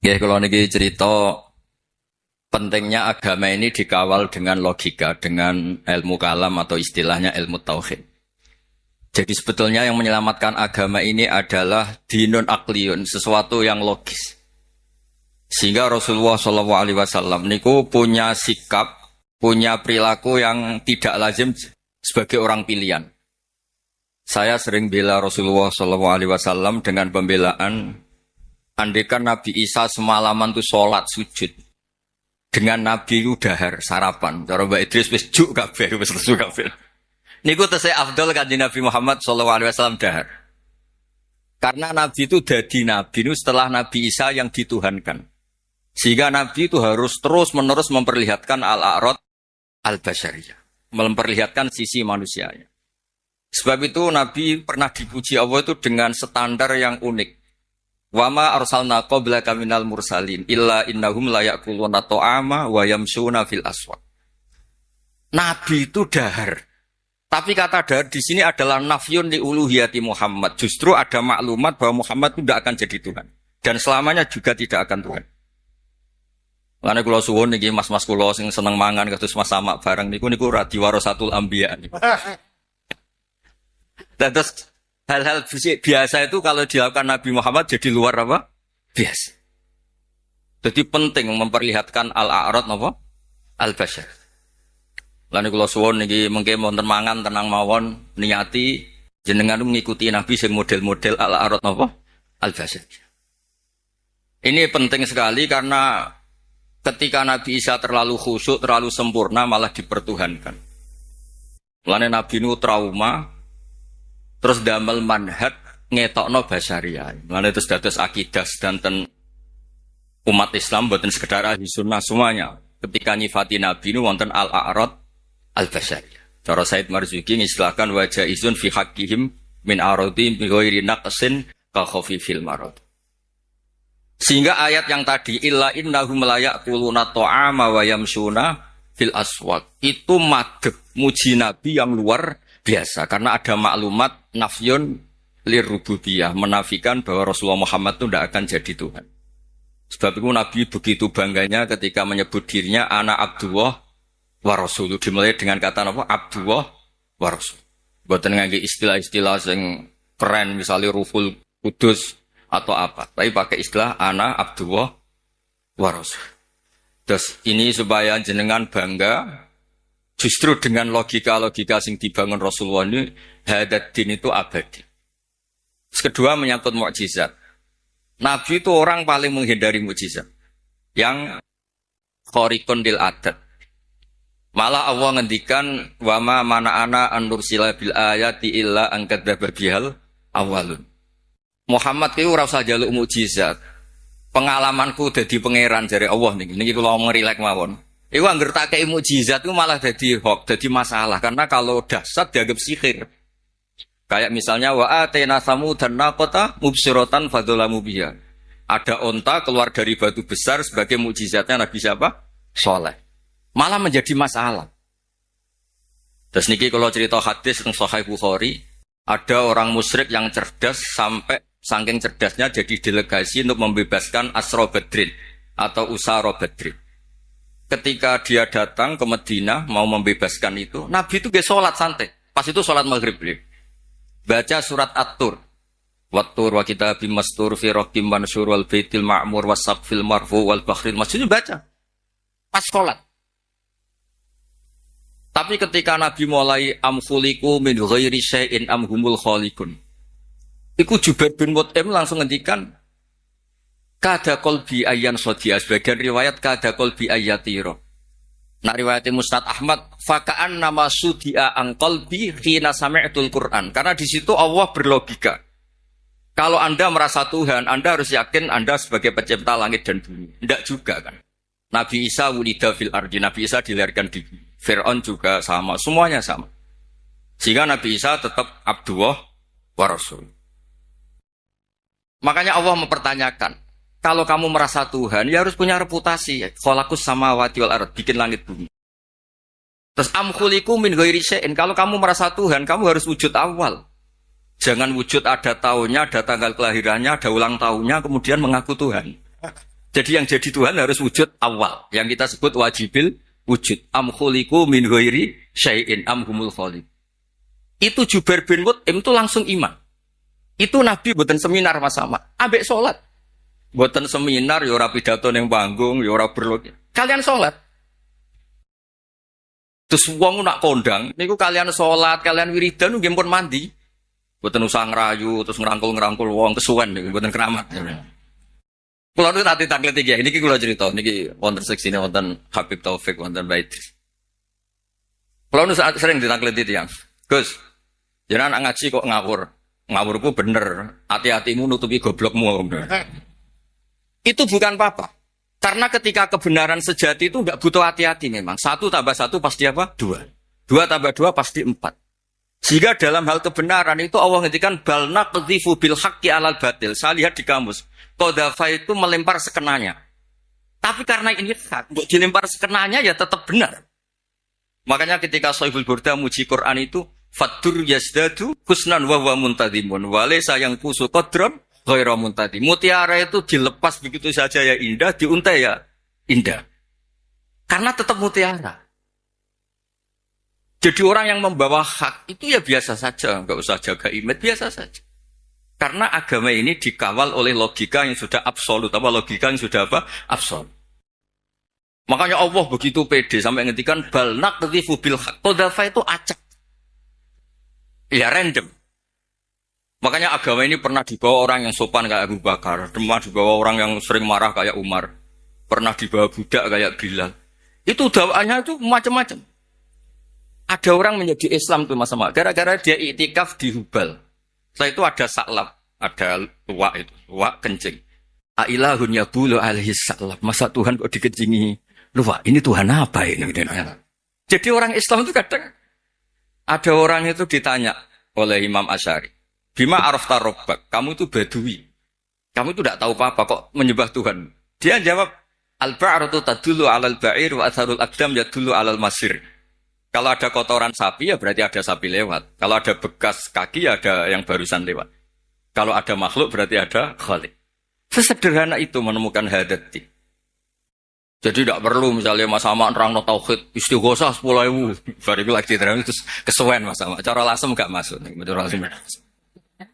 Ya, kalau niki cerita pentingnya agama ini dikawal dengan logika, dengan ilmu kalam atau istilahnya ilmu tauhid. Jadi sebetulnya yang menyelamatkan agama ini adalah dinun akliyun, sesuatu yang logis. Sehingga Rasulullah SAW niku punya sikap, punya perilaku yang tidak lazim sebagai orang pilihan. Saya sering bela Rasulullah SAW dengan pembelaan, andaikan Nabi Isa semalaman itu sholat sujud, dengan Nabi itu dahar sarapan. Cara Mbak Idris wis juk kabeh, wis lesu kabeh. Niku tesih afdal kanjeng Nabi Muhammad SAW dahar. Karena Nabi itu dadi Nabi itu setelah Nabi Isa yang dituhankan. Sehingga Nabi itu harus terus-menerus memperlihatkan al-a'rad al-basyariyah. Memperlihatkan sisi manusianya. Sebab itu Nabi pernah dipuji Allah itu dengan standar yang unik. Wa ma arsalna qablaka minal mursalin illa innahum la ya'kuluna ta'ama wa yamshuna fil aswaq. Nabi itu dahar. Tapi kata dahar di sini adalah nafyun li uluhiyati Muhammad. Justru ada maklumat bahwa Muhammad itu tidak akan jadi Tuhan dan selamanya juga tidak akan Tuhan. Karena kula suwun niki mas-mas kula sing seneng mangan kados Mas Samak bareng niku radi warasatul anbiya niku. Terus hal-hal biasa itu kalau dilakukan Nabi Muhammad jadi luar apa? Biasa. Jadi penting memperlihatkan al-a'rad apa? Al-basyar. Lan kula suwun niki mengke wonten mangan tenang mawon niati jenengan mengikuti Nabi sing model-model al-a'rad apa? Al-basyar. Ini penting sekali karena ketika Nabi Isa terlalu khusyuk, terlalu sempurna malah dipertuhankan. Mulane Nabi nu trauma terus damel manhaj ngetokno basyariah. Mulane terus dados akidah sedanten umat Islam boten sekedar ahli sunnah semuanya. Ketika nyifati Nabi nu wonten al-a'rad al-basyariyah. Cara Said Marzuki ngistilahkan wajah izun fi haqqihim min aradin bi ghairi naqsin ka khafifil marad. Sehingga ayat yang tadi illa innahum la ya'kuluna ta'ama wa yamshuna fil aswaq itu madhep muji Nabi yang luar biasa karena ada maklumat nafyun lirrububiyah menafikan bahwa Rasulullah Muhammad itu tidak akan jadi Tuhan. Sebab itu Nabi begitu bangganya ketika menyebut dirinya anak Abdullah wa Rasul. Dimulai dengan kata apa? Abdullah wa Rasul. Boten ngangge istilah-istilah yang keren misalnya Ruhul Kudus atau apa. Tapi pakai istilah anak Abdullah wa Rasul. Terus ini supaya jenengan bangga. Justru dengan logika-logika sing dibangun Rasulullah ini, hadat din itu abadi. Kedua menyangkut mukjizat. Nabi itu orang paling menghindari mukjizat. Yang khariqun lil adat. Malah Allah ngendikan wa ma mana'ana an nursila bil ayati illa an kadzdzaba bihal awwalun. Muhammad ki ora usah njaluk mukjizat. Pengalamanku dadi pangeran jare Allah niki kula ngerilek mawon. Iku angger tak kei mukjizat itu malah jadi hoax, jadi masalah karena kalau dahsyat dianggap sihir. Kayak misalnya wa atayna samudan naqata mubsiratan fadzalamu biha. Ada onta keluar dari batu besar sebagai mukjizatnya Nabi siapa? Saleh. Malah menjadi masalah. Terus niki kalau cerita hadis tentang Sahih Bukhari, ada orang musyrik yang cerdas sampai saking cerdasnya jadi delegasi untuk membebaskan Asra Badrin atau Usara Badrin. Ketika dia datang ke Madinah mau membebaskan itu, Nabi itu gak sholat santai. Pas itu sholat maghrib beliau. Baca surat At-Tur. Wat-tur wa kitabim mastur fi raqim mansur wal baitil ma'mur wasaqfil marfu wal bakhril masjid baca. Pas sholat. Tapi ketika Nabi mulai amfuliku min ghairi syai'in amhumul khaliqun. Iku Jubair bin Mut'im langsung ngendikan kada qalbi ayyan sodiya, sebagian riwayat kada qalbi ayyatiro. Nah riwayat Musnad Ahmad faka'an nama sudia an qalbi khina sami'tul Qur'an. Karena di situ Allah berlogika. Kalau Anda merasa Tuhan, Anda harus yakin Anda sebagai pencipta langit dan bumi. Tidak juga kan. Nabi Isa wulida fil ardi, Nabi Isa dilahirkan di bumi. Fir'aun juga sama, semuanya sama. Sehingga Nabi Isa tetap Abdullah wa Rasul. Makanya Allah mempertanyakan, kalau kamu merasa Tuhan, ya harus punya reputasi. Khalaqus samawati wal ardh, bikin langit bumi. Terus am khuliqu min ghairi syai'in, kalau kamu merasa Tuhan, kamu harus wujud awal. Jangan wujud ada tahunnya, ada tanggal kelahirannya, ada ulang tahunnya, kemudian mengaku Tuhan. Jadi yang jadi Tuhan harus wujud awal. Yang kita sebut wajibil wujud. Am khuliqu min ghairi syai'in am humul khaliq. Itu Jubair bin Mut'im itu langsung iman. Itu Nabi buatan seminar Mas Ahmad. Ambek sholat. Buatan seminar, ya ora pidato ning panggung, ya ora berlok. Kalian sholat. Terus wong nak kondang, niku kalian sholat, kalian wiridan nggih pun mandi. Buatan usah ngerayu, terus ngerangkul wong kesuwen niku, buatan keramat. Kalau itu nanti taklid iki, niki kula cerita, niki wonten seksine wonten Habib Taufik, wonten Baidris. Kalau nu sering ditaklid itu yang, Gus, jangan ngaji kok ngawur. Ngawurku bener, hati-hatimu nutupi goblokmu. Itu bukan apa-apa. Karena ketika kebenaran sejati itu enggak butuh hati-hati memang. 1 tambah 1 pasti apa? 2. 2 tambah 2 pasti 4. Sehingga dalam hal kebenaran itu Allah ngendikan bal naqdhifu bil haqqi 'alal batil. Saya lihat di kamus. Qadhafa itu melempar sekenanya. Tapi karena ini hak, untuk dilempar sekenanya ya tetap benar. Makanya ketika Shahihul Burda muji Quran itu fadur yazdadu husnan wa huwa muntadimun wa laysa yang kusu qadran ghairu muntadi. Mutiara itu dilepas begitu saja ya indah, diuntai ya indah. Karena tetap mutiara. Jadi orang yang membawa hak itu ya biasa saja, enggak usah jaga image, biasa saja. Karena agama ini dikawal oleh logika yang sudah absolut, apa logika yang sudah apa? Absolut. Makanya Allah begitu pede sampai ngendikan bal naqdhifu bil haqq. Qadhafa itu acak. Ya random. Makanya agama ini pernah dibawa orang yang sopan kayak Abu Bakar, pernah dibawa orang yang sering marah kayak Umar, pernah dibawa budak kayak Bilal. Itu dakwaannya itu macam-macam. Ada orang menjadi Islam tuh Mas Ahmad, gara-gara dia iktikaf di Hubal. Setelah itu ada saklab, ada luwak kencing. Ailahun yabulu alaihi saklab. Masa Tuhan kok dikencingi luwak? Ini Tuhan apa ini? Jadi orang Islam itu kadang ada orang itu ditanya oleh Imam Asy'ari, Bima arafta rabbak, kamu itu badui. Kamu itu tidak tahu apa-apa kok menyembah Tuhan. Dia jawab, al-ba'ratu tadullu 'alal ba'ir wa atharul aqdam yadullu 'alal masir. Kalau ada kotoran sapi ya berarti ada sapi lewat. Kalau ada bekas kaki ya ada yang barusan lewat. Kalau ada makhluk berarti ada khaliq. Sesederhana itu menemukan hadati. Jadi tidak perlu misalnya Mas Ahmad nerangno tauhid istighosah 10.000 bariku lagi terang terus kesuwen Mas Ahmad. Cara lasem enggak masuk. Cara lasem.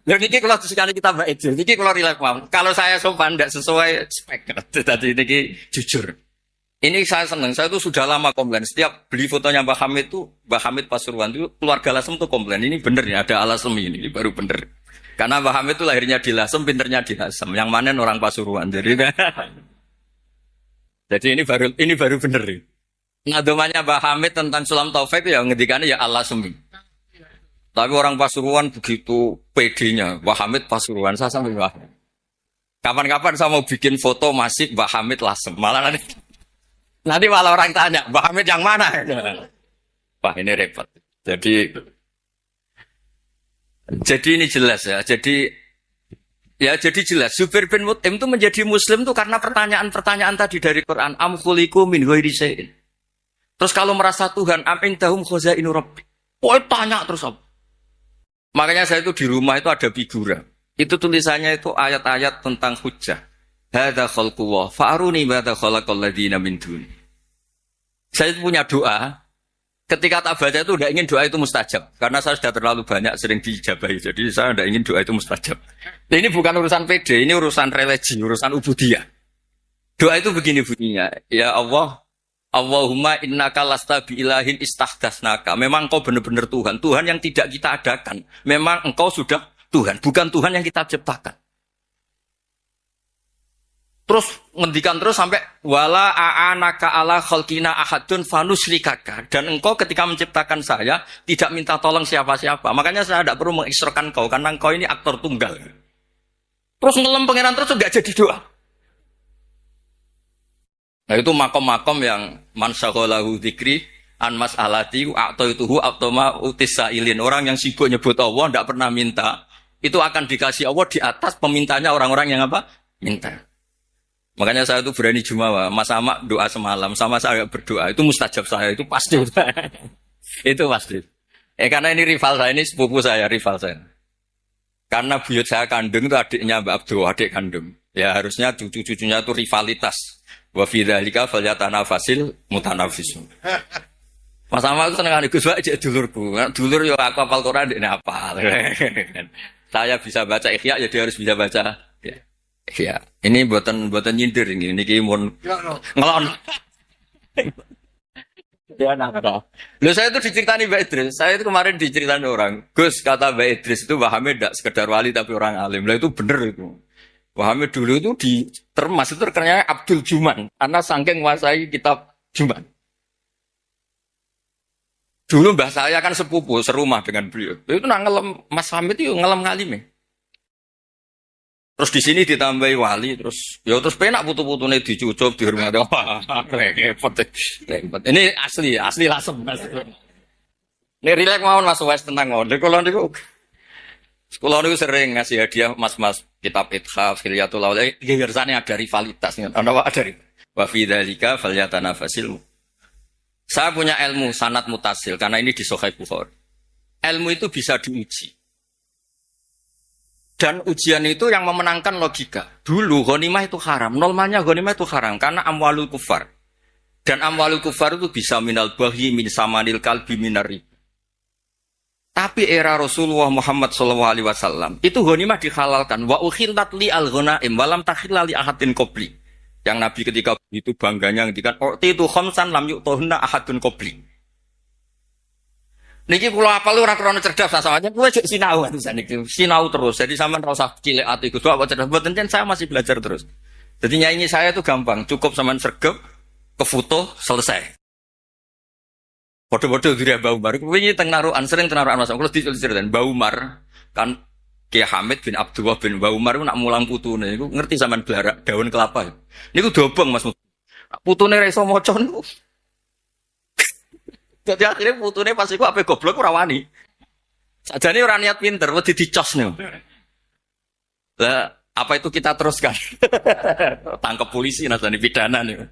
Lha niki kalau sekali kita mbak Ejil, niki kalau relax mawon. Kalau saya sopan tidak sesuai spek. Tadi niki jujur. Ini saya senang. Saya itu sudah lama komplain. Setiap beli fotonya Mbah Hamid itu, Mbah Hamid Pasuruan itu keluarga Lasem itu komplain. Ini bener ya ada Alasem ini baru bener. Karena Mbah Hamid itu lahirnya di Lasem, pinternya di Lasem. Yang mana orang Pasuruan. Jadi ini baru bener. Ngadomannya Mbah Hamid tentang Sulam Taufik ya ngendikannya ya Alasem. Tapi orang Pasuruan begitu PD-nya, Mbah Hamid Pasuruan, saya sampai Mbah. Kapan-kapan saya mau bikin foto masih Mbah Hamid Lasem. Malah nanti malah orang tanya, Mbah Hamid yang mana? Wah ini repot. Jadi ini jelas ya. Jadi jelas. Jubair bin Mut'im itu menjadi Muslim itu karena pertanyaan-pertanyaan tadi dari Quran. Am khuliqu min ghairi syai'in. Terus kalau merasa Tuhan, am indahum khazainu rabbi. Oh tanya terus apa? Makanya saya itu di rumah itu ada figura. Itu tulisannya itu ayat-ayat tentang hujjah. Hadza khalqullah fa'aruni madza khalaqal ladzina min duni. Saya punya doa. Ketika tak baca itu tidak ingin doa itu mustajab. Karena saya sudah terlalu banyak sering diijabahi. Jadi saya tidak ingin doa itu mustajab. Nah, ini bukan urusan PD, ini urusan religi, urusan ubudiyah. Doa itu begini bunyinya. Ya Allah, Allahumma innaka lasta bi'ilahin istahdasnaka. Memang engkau benar-benar Tuhan. Tuhan yang tidak kita adakan. Memang engkau sudah Tuhan. Bukan Tuhan yang kita ciptakan. Terus ngendikan terus sampai wala a'anaka ala khalqina ahadun fanusrikaka. Dan engkau ketika menciptakan saya tidak minta tolong siapa-siapa. Makanya saya tidak perlu mengisrokan kau karena engkau ini aktor tunggal. Terus ngelem pangeran terus enggak jadi doa. Nah itu makom-makom yang man syaghalahu dzikri an mas'alati a'taituhu atoma utisailin. Orang yang sibuk nyebut Allah tidak pernah minta, itu akan dikasih Allah di atas pemintanya orang-orang yang apa? Minta. Makanya saya itu berani jumawa, Mas Ahmad doa semalam sama saya berdoa, itu mustajab saya, itu pasti. Itu pasti. Karena ini rival saya, ini sepupu saya, rival saya. Karena buyut saya kandung itu adiknya Mbak Abdul, adik kandung. Ya harusnya cucu-cucunya itu rivalitas. Wa fi dzalika falyatanafasil mutanafisun. Mas Amal itu seneng Gus Pak cek dulurku. Dulur yo aku hafal Quran ini apa. Saya bisa baca Ikhya ya dia harus bisa baca. Ya. Ikhya. Ini buatan nyindir ini. Niki mun ngelon. Ya nakal. Loh saya itu diceritani Mbak Idris. Saya itu kemarin diceritani orang. Gus kata Mbak Idris itu Wahamnya tidak sekedar wali tapi orang alim. Lah itu bener itu. Wahamnya dulu itu di termas itu terkenalnya Abdul Juman. Karena saking menguasai kitab Juman. Dulu mbah saya kan sepupu, serumah dengan beliau. Itu nak ngelem Mas Hamid itu ngelem ngalime. Terus di sini ditambahi wali, terus ya terus penak putu-putune dicucup dihormati. Wah, repot. Repot. Ini asli lasem. Ini rileks mawon Mas Wes tenang mawon. Kula niku sering ngasih hadiah mas-mas kitab Ithaf, Hilyatul Auliya. Biasane ada rivalitas. Ana wae ada. Wa fi dzalika falyatanafasil. Saya punya ilmu sanad mutasil karena ini di Sahih Bukhari. Ilmu itu bisa diuji. Dan ujian itu yang memenangkan logika. Dulu ghanimah itu haram, normalnya ghanimah itu haram karena amwalul kufar. Dan amwalul kufar itu bisa minal baghi min samanil kalbi minar riba. Tapi era Rasulullah Muhammad SAW itu ghanimah dihalalkan. Wa ukhillat li al-ghanaim walam takhilla li ahadin qabli. Yang Nabi ketika itu bangganya ngendikan itu khamsan lam yu'tahunna ahadun qabli. Niki kula apal ora krana cerdas sampeyan kowe cek sinau niki. Sinau terus. Jadi sampean ora usah cilik ati Gus apa cerdas mboten saya masih belajar terus. Jadi nyanyi saya itu gampang, cukup sampean sregep ke foto selesai. Padha-padha diri Mbah Umar. Wingi teng narukan sering teng narukan Mas. Kulo diceritain Mbah Umar kan Kiai Hamid bin Abdullah bin Mbah Umar nak mulang putune niku ngerti sampean blarak daun kelapa. Niku dobong Mas. Putune ra iso maca niku. Dadi akhirnya putune pas iku ape goblok ora wani. Sajane ora niat pinter, wedi dicos niku. Lah apa itu kita teruskan? Tangkap polisi nasani pidana niku.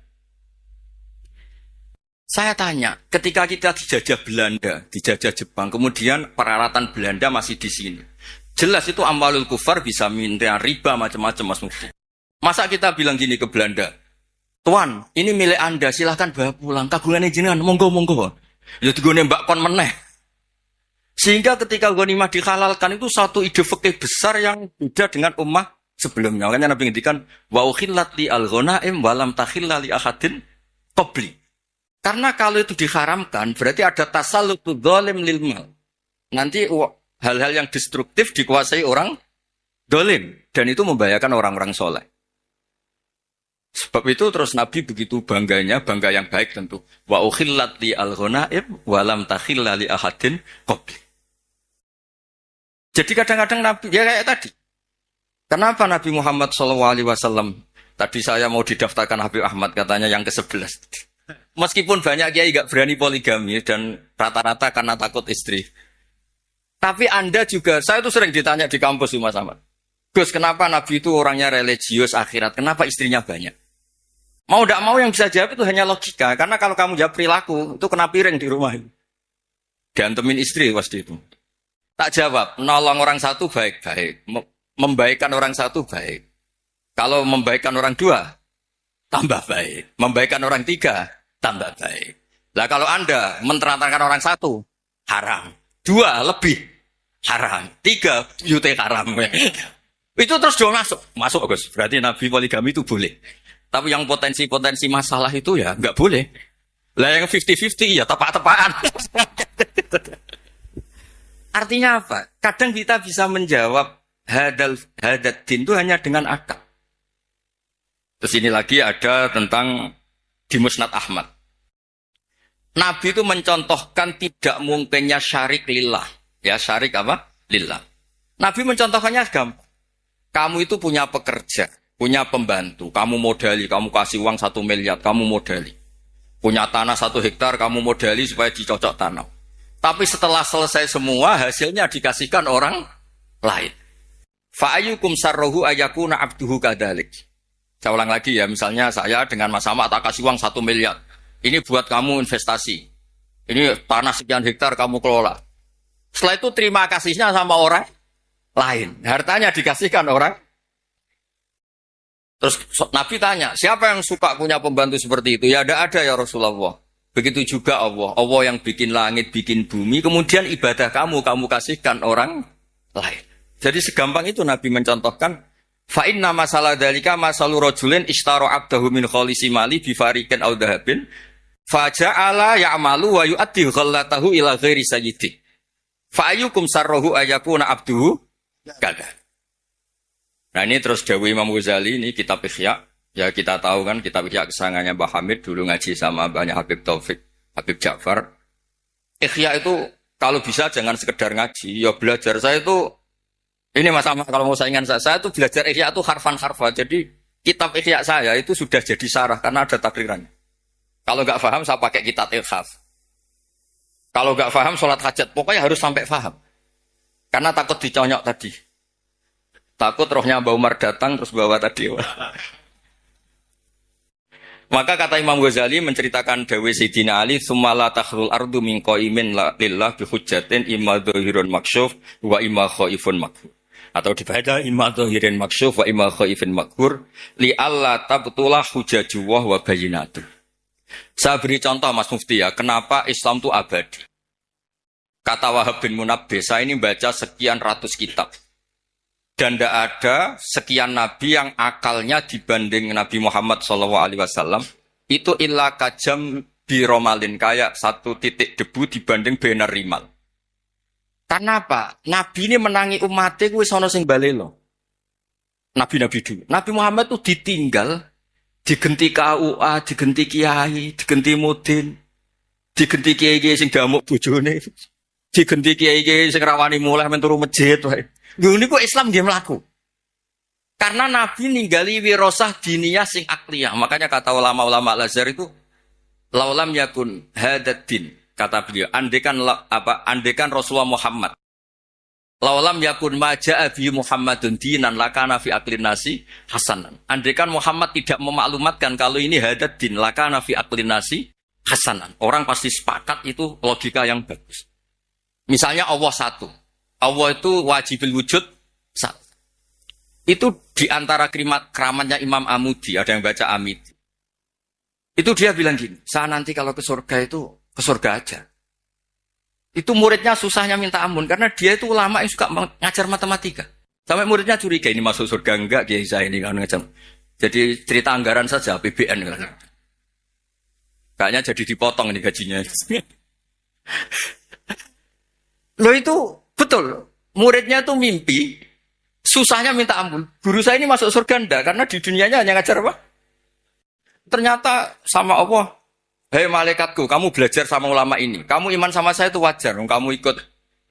Saya tanya, ketika kita dijajah Belanda, dijajah Jepang, kemudian peralatan Belanda masih di sini. Jelas itu amwalul kufar bisa minta riba macam-macam Mas Mufti. Masa kita bilang gini ke Belanda, Tuan, ini milik Anda, silahkan bawa pulang. Kagungannya jenengan, monggo. Ya digone mbak kon meneh. Sehingga ketika ghanimah dihalalkan itu satu ide fikih besar yang beda dengan ummah sebelumnya. Makanya Nabi ngendikan wa ukhillat li al-ghanaim wa lam takhilla li ahadin qabli. Karena kalau itu diharamkan berarti ada tasallutu dzalim lil mal. Nanti hal-hal yang destruktif dikuasai orang dolim. Dan itu membahayakan orang-orang soleh. Sebab itu terus Nabi begitu bangganya, bangga yang baik tentu. Wa ukhillat li al-ghanaim wa lam takhilla li ahadin qabli. Jadi kadang-kadang Nabi, ya kayak tadi. Kenapa Nabi Muhammad SAW, tadi saya mau didaftarkan Habib Ahmad katanya yang ke-11. Meskipun banyak kiai gak berani poligami dan rata-rata karena takut istri. Tapi Anda juga, saya tuh sering ditanya di kampus Mas Ahmad. Gus, kenapa Nabi itu orangnya religius akhirat? Kenapa istrinya banyak? Mau tidak mau yang bisa jawab itu hanya logika. Karena kalau kamu jawab perilaku, itu kena piring di rumah. Diantemin istri pasti itu. Tak jawab, nolong orang satu baik-baik. Membaikkan orang satu baik. Kalau membaikkan orang dua, tambah baik. Membaikkan orang tiga, tambah baik. Lah kalau Anda menterantarkan orang satu, haram. Dua, lebih haram. Tiga, yute haram. Itu terus dua masuk. Masuk, Gus. Berarti Nabi poligami itu boleh. Tapi yang potensi-potensi masalah itu ya nggak boleh. Lah yang 50-50 ya tepak-tepakan. Artinya apa? Kadang kita bisa menjawab hadat din itu hanya dengan akal. Terus ini lagi ada tentang di Musnad Ahmad. Nabi itu mencontohkan tidak mungkinnya syarik lillah. Ya, syarik apa? Lillah. Nabi mencontohkannya gampang. Kamu itu punya pekerja, punya pembantu. Kamu modali, kamu kasih uang 1 miliar, kamu modali. Punya tanah 1 hektar, kamu modali supaya dicocok tanam. Tapi setelah selesai semua, hasilnya dikasihkan orang lain. Fa'ayyukum sarrohu ayakuna abduhu kadalik. Saya ulang lagi ya, misalnya saya dengan Mas Ahmad tak kasih uang 1 miliar. Ini buat kamu investasi. Ini tanah sekian hektar kamu kelola. Setelah itu terima kasihnya sama orang lain. Hartanya dikasihkan orang Terus Nabi tanya, siapa yang suka punya pembantu seperti itu? Ya ada ya Rasulullah. Begitu juga Allah. Allah yang bikin langit, bikin bumi. Kemudian ibadah kamu kasihkan orang lain. Jadi segampang itu Nabi mencontohkan. Fa'inna masalah dalika masalu rojulin ishtaro abdahu min kholisi mali bifarikin au dahabin. Faja'ala ya'malu wa yu'addi ghallatahu ila ghairi sayyidi. Fa'ayukum sarrohu ayakuna abduhu kada. Nah ini terus dawuh Imam Ghazali, ini kitab Ihya. Ya kita tahu kan kitab Ihya kesangannya Mbah Hamid, dulu ngaji sama banyak Habib Taufik, Habib Ja'far. Ihya itu kalau bisa jangan sekedar ngaji, ya belajar. Saya itu, ini Mas Ahmad kalau mau saingan saya itu belajar Ihya itu harfan-harfan. Jadi kitab Ihya saya itu sudah jadi sarah karena ada takrirannya. Kalau nggak paham, saya pakai kitab Ilhaf. Kalau nggak paham, sholat hajat. Pokoknya harus sampai paham. Karena takut diconyok tadi. Takut rohnya Mbak Umar datang, terus bawa tadi. Maka kata Imam Ghazali menceritakan Dawe Sayyidina Ali, Sumala takhrul ardu min qaimin lillah bihujjatin imma dhahirun maksyuf wa imma khaifun makhur. Atau dibaca imma dhahirin maksyuf wa imma khaifun makhur li alla tabtulah hujajuwah wa bayinatuh. Saya beri contoh Mas Mufti ya, kenapa Islam itu abadi. Kata Wahab bin Munabbih, saya ini baca sekian ratus kitab. Dan tidak ada sekian nabi yang akalnya dibanding Nabi Muhammad SAW itu illa kajam biromalin, kayak satu titik debu dibanding benar rimal. Karena apa? Nabi ini menangi umatnya kuwi sono sing balelo. Nabi-nabi dulu. Nabi Muhammad itu ditinggal digenti KUA, digenti kiai, digenti mudin, digenti kiai-kiai sing damuk bojone, digenti kiai-kiai sing rawani mulai menturu masjid wae. Lho niku Islam nggih mlaku. Karena Nabi ninggali wirasah diniyah sing akliyah. Makanya kata ulama-ulama Al-Azhar itu laulam yakun hadad din, kata beliau, andekan Rasulullah Muhammad laulam yakun maja'a bi Muhammadun dinan lakana fi aqlin nasi hasanan. Andaikan Muhammad tidak memaklumatkan kalau ini hadad din lakana fi aqlin nasi hasanan. Orang pasti sepakat itu logika yang bagus. Misalnya Allah satu. Allah itu wajibul wujud satu. Itu diantara keramatnya Imam Amudi, ada yang baca Amidi. Itu dia bilang gini, saya nanti kalau ke surga itu ke surga aja. Itu muridnya susahnya minta ampun karena dia itu ulama yang suka ngajar matematika. Sampai muridnya curiga ini masuk surga enggak, kiai saya ini kan ngajar. Jadi cerita anggaran saja APBN kan. Kayaknya jadi dipotong ini gajinya. Loh itu betul. Muridnya itu mimpi, susahnya minta ampun. Guru saya ini masuk surga enggak karena di dunianya hanya ngajar apa? Ternyata sama Allah, hei malaikatku, kamu belajar sama ulama ini. Kamu iman sama saya itu wajar. Kamu ikut,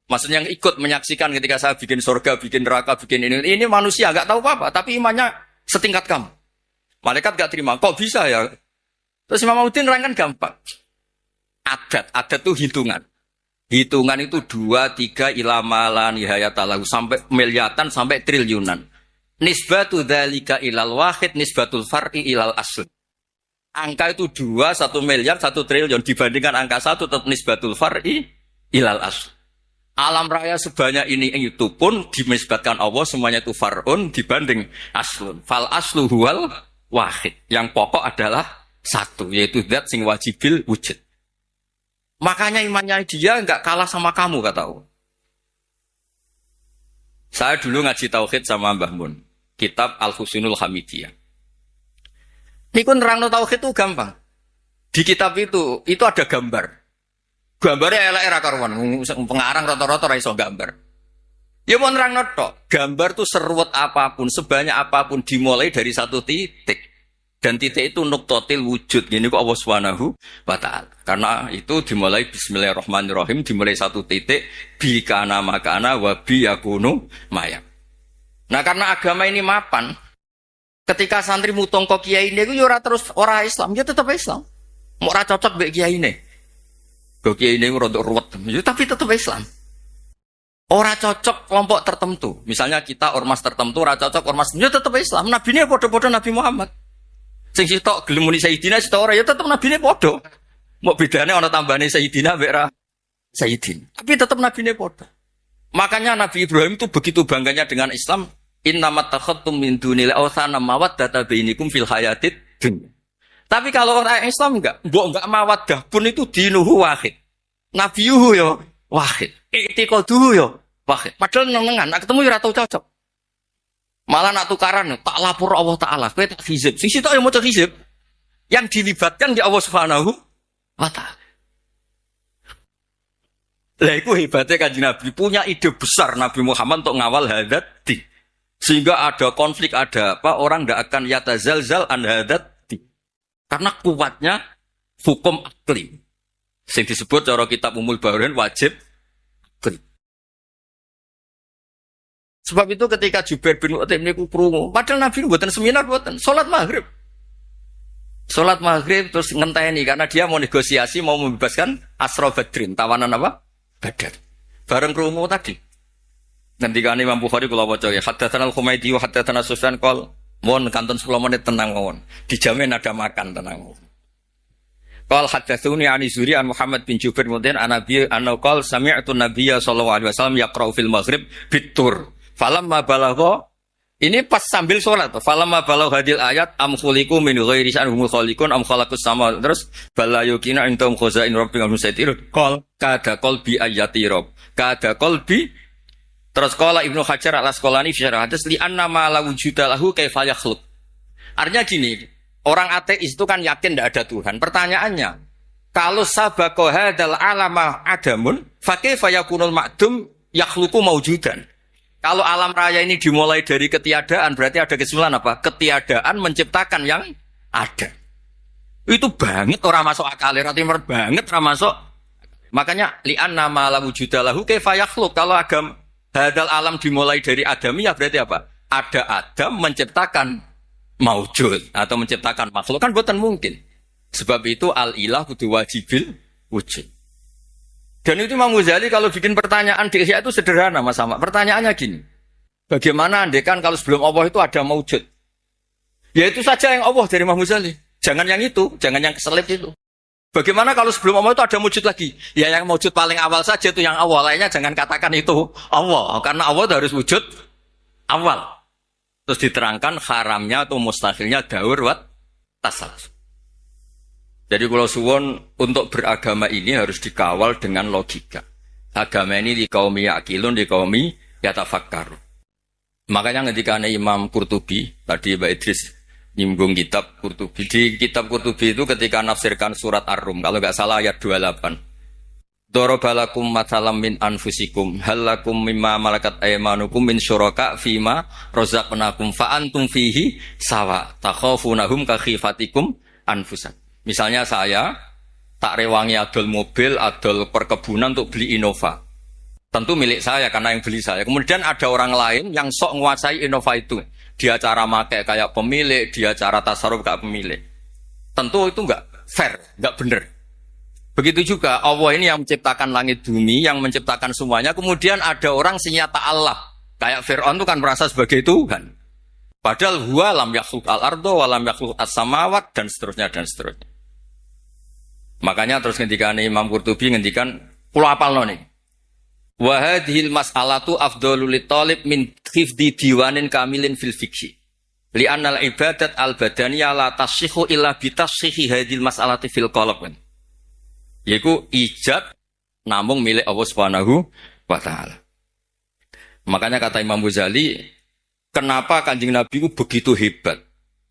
maksudnya yang ikut menyaksikan ketika saya bikin surga, bikin neraka, bikin ini. Ini manusia nggak tahu apa-apa, tapi imannya setingkat kamu. Malaikat nggak terima. Kok bisa ya? Terus Imam Udin nerangkan gampang. Adat itu hitungan. Hitungan itu 2, 3 ilamalan nihayatalahu sampai miliatan sampai triliunan. Nisbatu dzalika ilal wahid nisbatul far'i ilal asl. Angka itu 2, 1 miliar, 1 triliun. Dibandingkan angka 1 tetap nisbatul far'i ilal asl. Alam raya sebanyak ini itu pun dinisbatkan Allah semuanya itu far'un dibanding aslun. Fal aslu huwal wahid. Yang pokok adalah satu, yaitu zat sing wajibil wujud. Makanya imannya dia enggak kalah sama kamu, kata Allah. Saya dulu ngaji tauhid sama Mbah Mun. Kitab Al-Husunul Hamidiyah. Ini pun nerangno tauhid itu gampang. Di kitab itu ada gambar. Gambarnya elek era karuan, pengarang rata-rata ra iso gambar. Ya mau nerangno tok, gambar itu seruwet apapun, sebanyak apapun dimulai dari satu titik. Dan titik itu nuktotil wujud. Ini kok Allah Subhanahu wa ta'ala. Karena itu dimulai bismillahirrahmanirrahim, dimulai satu titik bi kana makana wa bi yakunu maya. Nah, karena agama ini mapan, ketika santri mutong kok kiai ini, itu ora terus ora Islam, ya tetap Islam. Mau ora cocok mbek kiai ini. Kok kiai ini rodok ruwet, ya tapi tetap Islam. Ora cocok kelompok tertentu. Misalnya kita ormas tertentu ora cocok ormas, ya tetap Islam. Nabi ini padha-padha Nabi Muhammad. Sing sitok gelem muni Sayyidina sitok ora ya tetap Nabi ini padha. Mau bedane ana tambane Sayyidina mbek ra Sayyidin. Tapi tetap Nabi ini padha. Makanya Nabi Ibrahim itu begitu bangganya dengan Islam. Innamat takhadtum min dunil awthana mawaddata bainikum fil hayatid dunya. Tapi kalau orang Islam enggak mawaddah pun itu dinuhu wahid. Nabiyuhu yo wahid. I'tiqaduhu yo wahid. Padahal nengan, nak ketemu ora tau cocok. Malah nak tukaran tak lapor Allah Taala, kowe tak hizib. Sing sitok yo maca hizib. Yang dilibatkan di Allah Subhanahu wa taala. Lah iku hebatnya Kanjeng Nabi punya ide besar Nabi Muhammad untuk ngawal hadat di. Sehingga ada konflik, ada apa, orang tidak akan yatazalzal an hadat di. Karena kuatnya hukum akli. Yang disebut cara kitab Umul Bawain wajib akli. Sebab itu ketika Jubair bin Mut'im niku krungu, padahal Nabi mboten seminar mboten, salat maghrib. Salat maghrib terus ngenteni karena dia mau negosiasi, mau membebaskan Asra Badrin, tawanan apa? Badar. Bareng krungu tadi. Ngendikane Imam Bukhari kula waca ya, haddatsana Al-Humaydi wa haddatsana Sufyan qol, mohon kanton 10 menit tenang mawon. Dijamin ada makan tenang. Qal haddatsuni ani Zuri an Muhammad bin Jubair mudin an Nabi anna qal sami'tu Nabiyya sallallahu alaihi wasallam yaqra'u fil maghrib bitur. Falamma balagha ini pas sambil sholat. Falamma balagha hadil ayat am khuliqu min ghairi sya'hum khaliqun am khalaqus sama terus balayukina intum khazain rabbika musaitir. Qal kada qalbi ayati rabb. Kada qalbi. Terus qala Ibnu Hajar al-Asqalani fi syarah hadis li anna ma la wujuda lahu kaifa yakhluq. Artinya gini, orang ateis itu kan yakin tidak ada Tuhan. Pertanyaannya, kalau sabaqa hadzal alama adamun, fa kaifa yakunul ma'dum yakhluqu mawjudan. Kalau alam raya ini dimulai dari ketiadaan, berarti ada kesimpulan apa? Ketiadaan menciptakan yang ada. Itu banget orang masuk akal, ratimer banget orang masuk. Makanya li anna ma la wujuda lahu kaifa yakhluq. Kalau agama hadal alam dimulai dari adamiyah berarti apa? Ada Adam menciptakan maujud atau menciptakan makhluk kan bukan mungkin. Sebab itu al-ilah kudu wajibil wujud. Dan itu Imam Ghazali kalau bikin pertanyaan di Ihya itu sederhana Mas Ahmad. Pertanyaannya gini. Bagaimana andekan kalau sebelum Allah itu ada maujud? Ya itu saja yang Allah dari Imam Ghazali. Jangan yang itu, jangan yang keselip itu. Bagaimana kalau sebelum Allah itu ada wujud lagi? Ya yang wujud paling awal saja itu yang awal. Lainnya jangan katakan itu Allah. Karena Allah itu harus wujud awal. Terus diterangkan haramnya atau mustahilnya daur wat tasawuf. Jadi kalau suwon untuk beragama ini harus dikawal dengan logika. Agama ini di kaum yakilun, di kaum yatafakkaru. Makanya ketika Imam Qurtubi, tadi Mbak Idris nyinggung kitab Qurtubi. Di kitab Qurtubi itu ketika nafsirkan surat Ar-Rum, kalau nggak salah ayat 28. Dorobalakum matsalam min anfusikum halakum mimma malakat aymanukum min syuraka fima rozaqnakum fa antum fihi sawa takhafunahum ka khifatikum anfusakum. Misalnya saya tak rewangi adol mobil, adol perkebunan untuk beli Innova. Tentu milik saya karena yang beli saya. Kemudian ada orang lain yang sok menguasai Innova itu. Dia cara pakai kayak pemilik, dia cara tasarruf kayak pemilik. Tentu itu enggak fair, enggak benar. Begitu juga Allah ini yang menciptakan langit bumi, yang menciptakan semuanya. Kemudian ada orang senyata Allah. Kayak Fir'aun itu kan merasa sebagai Tuhan. Padahal huwa lam yakhluq al-ardo wa lam yakhluq as-samawat dan seterusnya dan seterusnya. Makanya terus ngendikan Imam Qurtubi ngendikan kula apalno nih. Wa hadhil mas'alatu afdhalul litalib min khifdi diwanin kamilin fil fiqhi. Li annal ibadat al-badaniyah la tasihhu illa bi tasihhi hadhil mas'alati fil qalb. Yaitu ijab namung milik Allah Subhanahu wa taala. Makanya kata Imam Ghazali, kenapa Kanjeng Nabi itu begitu hebat?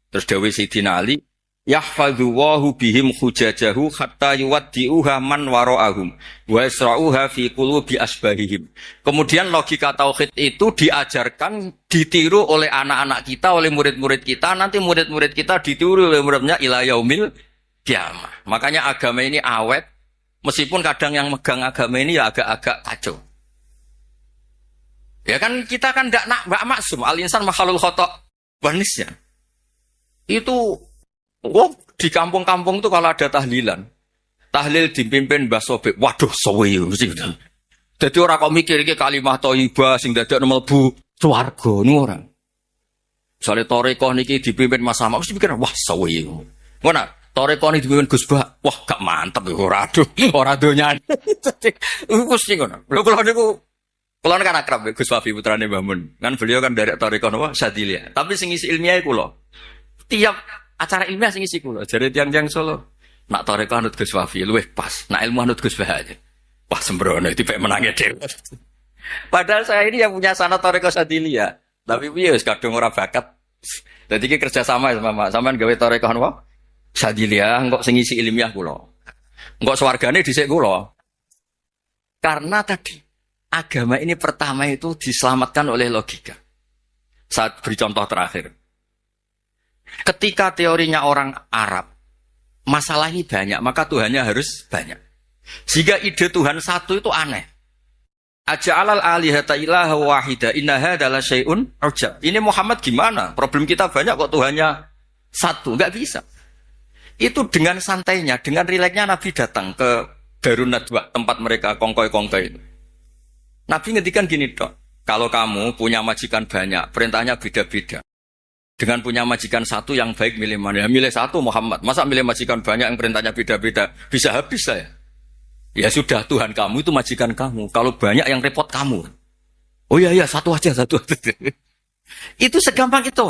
Terus dawuh Sayyidina Ali, yahfadzu wahu bihim hujajahu hatta yuwaddi'uha man wara'ahum wa yasra'uha fi qulubi asbahihim. Kemudian logika tauhid itu diajarkan, ditiru oleh anak-anak kita, oleh murid-murid kita, nanti murid-murid kita ditiru oleh muridnya ila yaumil kiamah. Makanya agama ini awet, meskipun kadang yang megang agama ini ya agak-agak kacau. Ya kan kita kan enggak maksum, al-insan makhluk khata' wanisnya. Itu di kampung-kampung itu kalau ada tahlilan, tahlil dipimpin Mbah Sobek, waduh suwe mesti. Jadi orang kok mikir iki kalimat thayyibah sing dadekno mlebu swarga niku ora. Soale tarekah niki dipimpin Mas Ahmad mesti pikir wah suwe. Ngono, tarekah niki dipimpin Gus Bah, wah gak mantep ora aduh, ora donyane. Mesti ngono. Lho kula niku Kulo kan akrab Gus Wafi putrane Mbah Mun. Kan beliau kan dari Thariqah napa Syadziliyah. Tapi sing isi ilmiah kulo. Tiap acara ilmiah sing isi kulo. Jare tiang-tiang Solo. Nak Thariqah anut Gus Wafi luwih pas. Nak ilmu anut Gus Bah aja. Pas sembrono tipe menangi dhewe. Padahal saya ini yang punya sanad Thariqah Syadziliyah. Tapi piye wis kadung ora bakat. Dadi iki kerja sama sama sampean gawe Thariqah napa? Syadziliyah engko sing isi ilmiah kula. Engko swargane dhisik kula. Karena tadi agama ini pertama itu diselamatkan oleh logika. Saat beri contoh terakhir. Ketika teorinya orang Arab, masalah ini banyak, maka Tuhannya harus banyak. Jika ide Tuhan satu itu aneh. Aja'alal alihata ilaha wahida inna hadzal syai'un ujab. Ini Muhammad gimana? Problem kita banyak kok Tuhannya satu, enggak bisa. Itu dengan santainya, dengan rileksnya Nabi datang ke Darun Nadwa, tempat mereka kongkoi-kongkoi itu. Nabi ngendikan gini, Dok. Kalau kamu punya majikan banyak, perintahnya beda-beda. Dengan punya majikan satu yang baik milih mana? Ya, milih satu Muhammad. Masa milih majikan banyak yang perintahnya beda-beda? Bisa habis saya. Ya sudah, Tuhan kamu itu majikan kamu. Kalau banyak yang repot kamu. Oh iya, satu aja. Itu segampang itu.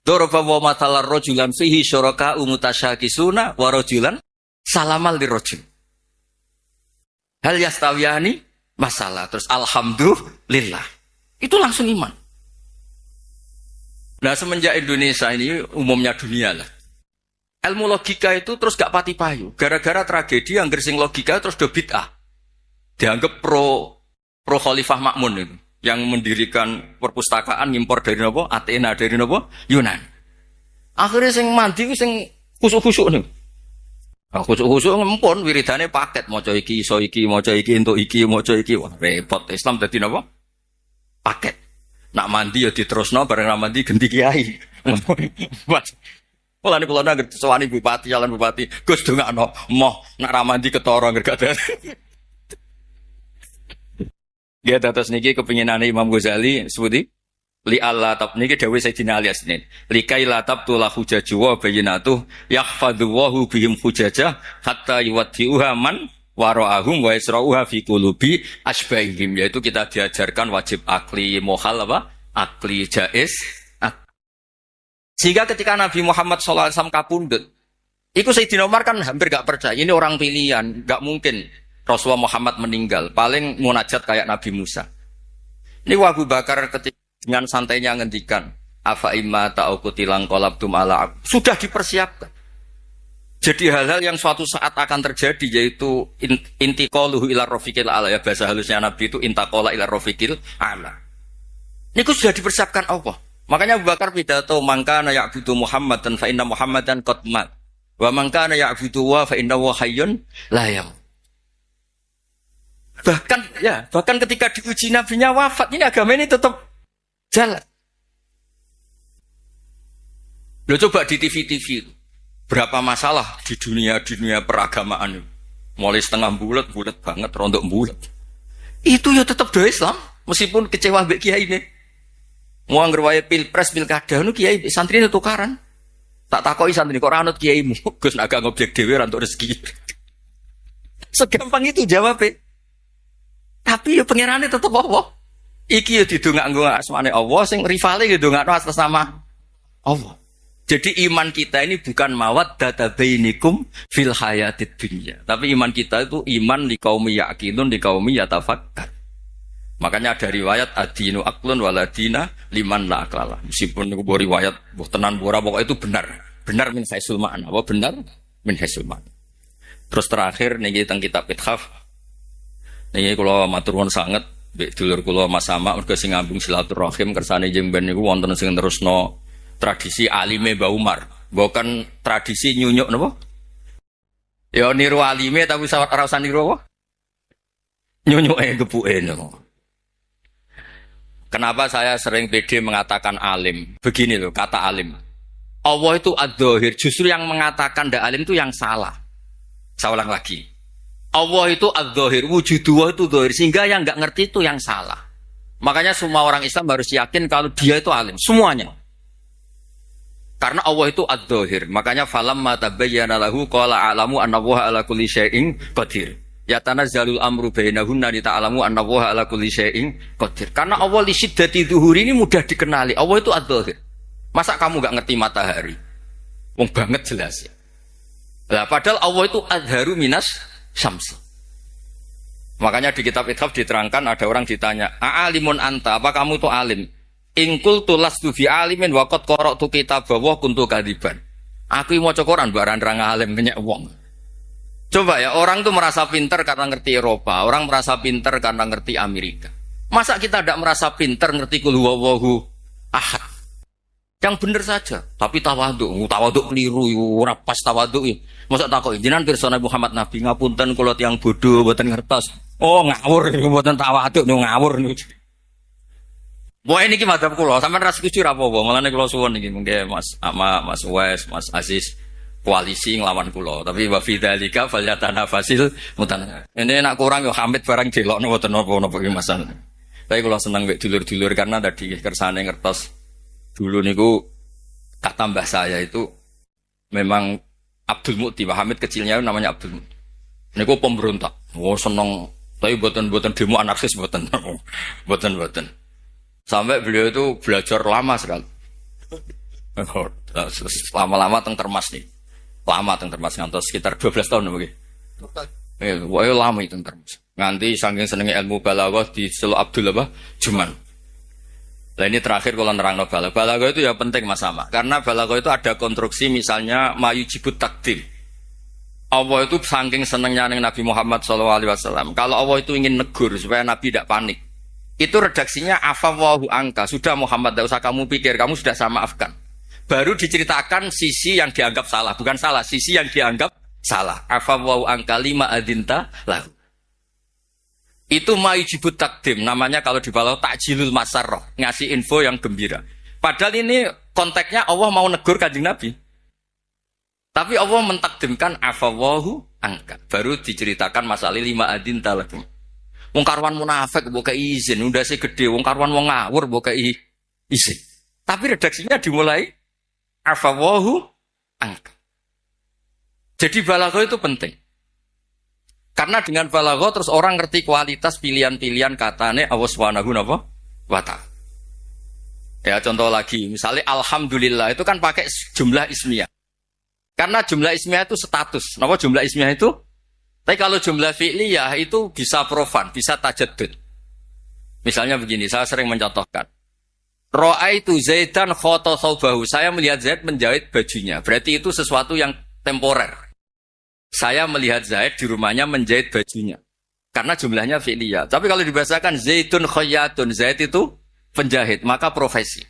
Daraba wa matalar rajulan fihi syuraka'u mutasyakisuna wa rajulan salamal lirajul. Hal yastawiyani masalah. Terus alhamdulillah. Itu langsung iman. Nah semenjak Indonesia ini umumnya dunia lah. Ilmu logika itu terus gak pati payu. Gara-gara tragedi yang gersing logika terus do bid'ah. Dianggap pro Khalifah Ma'mun itu. Yang mendirikan perpustakaan ngimpor dari nopo Athena dari nopo Yunan. Akhirnya sing mandi sing khusuk-khusuk nih. Khusuk-khusuk ngempun wiridane paket maca iki iso iki maca iki entuk iki maca iki. Wah repot Islam dadi napa? Paket. Nak mandi ya diterusno bareng ra mandi ganti kiai. Mulane kula nang sowani bupati, jalan bupati, Gus dongakno, moh nak ra mandi ketara ngergat. Dia atas niki kepinginane Imam Ghazali sebuti li Allah tab niki dawuh Sayyidina Ali Asnin. Li kaila tabtula hujaju wa bayyinatuh yahfadhu wa bihim hujajah hatta yuwaddi'uha man wara'ahum wa yasra'uha fi qulubi asbahihim, yaitu kita diajarkan wajib akli mohal apa? Akli jaiz. Sehingga ketika Nabi Muhammad SAW kapundut, itu Sayyidina Umar kan hampir gak percaya. Ini orang pilihan, gak mungkin Rasulullah Muhammad meninggal. Paling munajat kayak Nabi Musa. Ini Abu Bakar ketika dengan santainya ngendikan, afa imma ta'ukutilang kolabtum ala aku. Sudah dipersiapkan. Jadi hal-hal yang suatu saat akan terjadi, yaitu intiqaluhu ila rafiqil ala, ya bahasa halusnya Nabi itu intaqala ila rafiqil ala. Ini sudah dipersiapkan Allah. Makanya Abu Bakar pidato, mangkana ya'budu Muhammadan fa inna Muhammadan qad mat. Wa mangkana ya'budu wa fa inna wa hayyun la yamut. Bahkan ketika diuji nabinya wafat, ini agama ini tetap jalan. Lo coba di TV-TV berapa masalah di dunia peragamaan, mulai setengah bulat banget, rontok bulat. Itu ya tetap do Islam, meskipun kecewa mbek kiai ini. Mau ngerwae pilpres pilkada nu kiai santri itu tukaran. Tak takoki santri kok ora anut kiaimu. Gus agak ngobjek dhewe ra entuk rezeki. Segampang itu jawabnya. Tapi ya pangerane tetep apa? Iki ya didongakno asmane Allah, sing rivale ya dongakno atas nama Allah. Jadi iman kita ini bukan mawaddah bainikum fil hayatid dunya. Tapi iman kita itu iman liqaumi yaqilun liqaumi yatafakkar. Makanya ada riwayat adinu aklun waladina liman la aklala. Meskipun itu riwayat tenan bora pokoknya itu benar min haisul ma'na. Apa benar min haisul ma'na. Terus terakhir niki teng kitab Ithaf. Niki kula matur nuwun sanget mbek dulur kula Mas Sama mergo sing ngambung silaturahim kersane jeng ben niku wonten sing terusno tradisi alime Mbah Umar. Bukan tradisi nyunyuk napa? Ya niru alime tapi ora usah niru apa? Nyunyuke gepuke niku. Kenapa saya sering pede mengatakan alim? Begini loh kata alim. Allah itu ad-dhahir. Justru yang mengatakan ndak alim itu yang salah. Saya ulang lagi. Allah itu ad-dhahir. Wujudullah itu dhahir. Sehingga yang nggak ngerti itu yang salah. Makanya semua orang Islam harus yakin kalau dia itu alim. Semuanya. Karena Allah itu ad-dhahir. Makanya falamma tabayyana lahu qala a'lamu anna Allaha ala kulli syai'in qadir. Ya tanazzalul amru bainahunna li ta'lamu anna Allaha ala kulli syai'in qadir. Karena Allah li syiddati dzuhuri ini mudah dikenali. Allah itu adzahir. Masa kamu enggak ngerti matahari? Wong banget jelas ya. Lah padahal Allah itu adharu minas syamsi. Makanya di kitab Ithaf diterangkan ada orang ditanya, "A'alimun anta? Apa kamu itu alim?" "Ingkul tulastu fi alimin wa qad qara'tu kitabahu kuntu kadiban." Aku maca Quran barang nerang alim kenyek wong. Coba ya, orang tuh merasa pinter karena ngerti Eropa, orang merasa pinter karena ngerti Amerika. Masa kita tidak merasa pinter ngerti kul huwallahu ahad? Yang bener saja, tapi tawaduk keliru, ora pas tawaduk. Masa takok jenengan pirsa Muhammad Nabi ngapunten kula tiyang bodoh mboten ngertos. Oh, ngawur mboten tawaduk ngawur niku. Wah ini ki madzhab kula, sampean ra setuju ra apa-apa, malane kula suwun iki mengke Mas Ama, Mas Wes, Mas Aziz koalisi nglawan kula, tapi wa fi dzalika falyatanafasil mutan. Ini nak kurang yo Hamid barang delokno mboten napa-napa iki Mas. Tapi kula seneng mek dulur-dulur karena tadi kersane ngertos dulu niku kata mbah saya itu memang Abdul Mukti, Pak Hamid kecilnya namanya Abdul Mukti. Niku pemberontak. Oh seneng, tapi boten demo anarkis boten. boten. Sampai beliau itu belajar lama sekali. Lama-lama teng Termas nih. Lama teng Termas ngantos sekitar 12 tahun nggih. Wah, lama itu teng Termas. Nganti saking senenge ilmu balaghah di Selo Abdul apa? Juman. Nah ini terakhir kalau nerangno balaghah. Balaghah itu ya penting Mas Sama. Karena balaghah itu ada konstruksi misalnya mayujibut takdim. Allah itu saking senengnya Nabi Muhammad SAW. Kalau Allah itu ingin negur supaya Nabi tidak panik. Itu redaksinya afawwahu angka. Sudah Muhammad, tidak usah kamu pikir, kamu sudah saya maafkan. Baru diceritakan sisi yang dianggap salah. Bukan salah, sisi yang dianggap salah. Afawwahu angka lima adinta lahu. Itu mayujibut takdim. Namanya kalau di balaghah takjilul masarroh. Ngasih info yang gembira. Padahal ini konteksnya Allah mau negur Kanjeng Nabi. Tapi Allah mentakdimkan afawwahu angka. Baru diceritakan masalah lima adinta lahu. Wong karwan munafik mbok izin, undase gede, wong karwan wong ngawur mbok izin. Tapi redaksinya dimulai afawwahu angka. Jadi balaghah itu penting. Karena dengan balaghah terus orang ngerti kualitas pilihan-pilihan katane Allah Subhanahu wa ta'ala. Ya contoh lagi, misalnya alhamdulillah itu kan pakai jumlah ismiyah. Karena jumlah ismiyah itu status. Napa jumlah ismiyah itu? Tapi kalau jumlah fi'liyah itu bisa profan, bisa tajaddud. Misalnya begini, saya sering mencontohkan. Ra'aitu Zaidan khata thawbahu. Saya melihat Zaid menjahit bajunya. Berarti itu sesuatu yang temporer. Saya melihat Zaid di rumahnya menjahit bajunya. Karena jumlahnya fi'liyah. Tapi kalau dibahasakan Zaidun khayyatun, Zaid itu penjahit, maka profesi.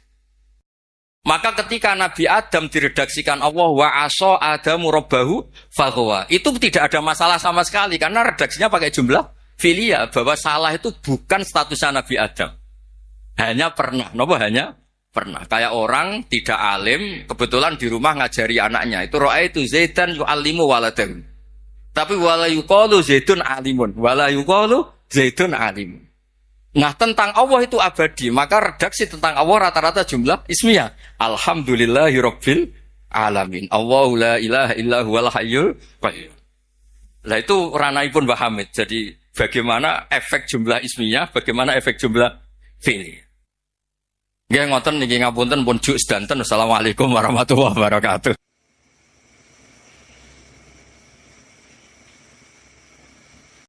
Maka ketika Nabi Adam diredaksikan Allah wa asa Adamu rabbahu faghwa, itu tidak ada masalah sama sekali karena redaksinya pakai jumlah filia bahwa salah itu bukan statusnya Nabi Adam. Hanya pernah, hanya pernah. Kayak orang tidak alim, kebetulan di rumah ngajari anaknya. Itu ra'aitu Zaidan yu'allimu waladahu. Tapi wala yuqalu Zaidun alimun, wala yuqalu Zaidun alimun. Nah tentang Allah itu abadi, maka redaksi tentang Allah rata-rata jumlah ismiyah. Alhamdulillahirabbil alamin. Allahu la ilaha illa huwal hayyul qayyum. Lah itu ranahipun Mbah Hamid. Jadi bagaimana efek jumlah ismiyah, bagaimana efek jumlah fi'liyah. Nggih ngoten niki ngapunten pun juk sedanten. Assalamualaikum warahmatullahi wabarakatuh.